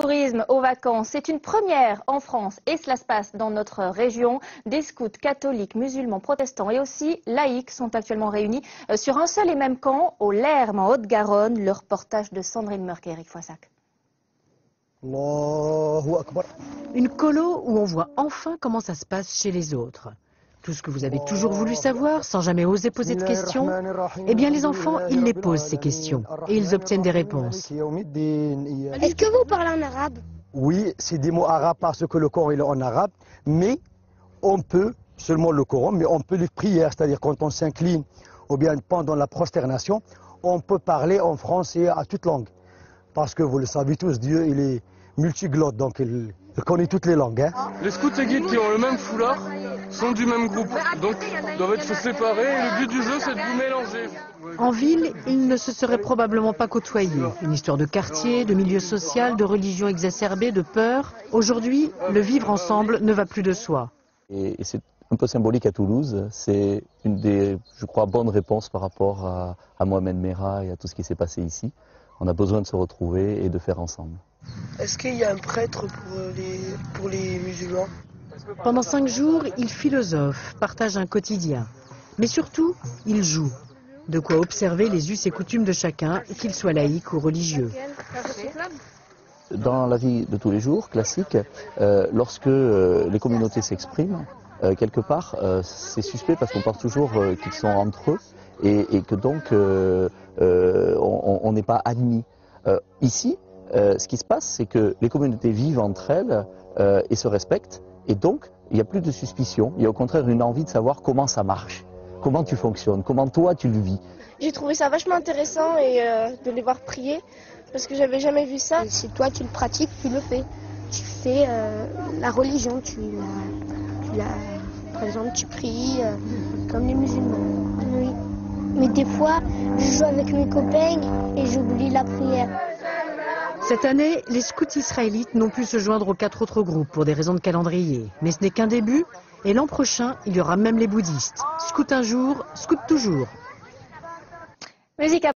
Tourisme aux vacances, c'est une première en France et cela se passe dans notre région. Des scouts catholiques, musulmans, protestants et aussi laïcs sont actuellement réunis sur un seul et même camp au Lerme en Haute-Garonne. Le reportage de Sandrine Meurque et Eric Foissac. Une colo où on voit enfin comment ça se passe chez les autres. Tout ce que vous avez toujours voulu savoir sans jamais oser poser de questions, eh bien les enfants, ils les posent ces questions et ils obtiennent des réponses. Est-ce que vous parlez en arabe? Oui, c'est des mots arabes parce que le Coran il est en arabe, mais on peut, seulement le Coran, mais on peut les prières, c'est-à-dire quand on s'incline ou bien pendant la prosternation, on peut parler en français à toute langue. Parce que vous le savez tous, Dieu il est multiglotte, donc il connaît toutes les langues. Les scouts et guides qui ont le même foulard sont du même groupe, donc doivent être séparés et le but du jeu c'est de vous mélanger. En ville, ils ne se seraient probablement pas côtoyés. Une histoire de quartier, de milieu social, de religion exacerbée, de peur. Aujourd'hui, le vivre ensemble ne va plus de soi. Et c'est un peu symbolique à Toulouse, c'est une des, je crois, bonnes réponses par rapport à Mohamed Merah et à tout ce qui s'est passé ici. On a besoin de se retrouver et de faire ensemble. Est-ce qu'il y a un prêtre pour les musulmans? Pendant 5 jours, ils philosophent, partagent un quotidien. Mais surtout, ils jouent. De quoi observer les us et coutumes de chacun, qu'ils soient laïcs ou religieux. Dans la vie de tous les jours, classique, lorsque les communautés s'expriment, quelque part, c'est suspect parce qu'on pense toujours qu'ils sont entre eux et que donc on n'est pas admis. Ici, ce qui se passe, c'est que les communautés vivent entre elles et se respectent, et donc il n'y a plus de suspicion, il y a au contraire une envie de savoir comment ça marche, comment tu fonctionnes, comment toi tu le vis. J'ai trouvé ça vachement intéressant et de les voir prier, parce que j'avais jamais vu ça. Si toi tu le pratiques, tu le fais. Tu fais la religion, par exemple tu pries comme les musulmans. Oui. Mais des fois, je joue avec mes copains et j'oublie la prière. Cette année, les scouts israélites n'ont pu se joindre aux 4 autres groupes pour des raisons de calendrier. Mais ce n'est qu'un début, et l'an prochain, il y aura même les bouddhistes. Scout un jour, scout toujours. Musique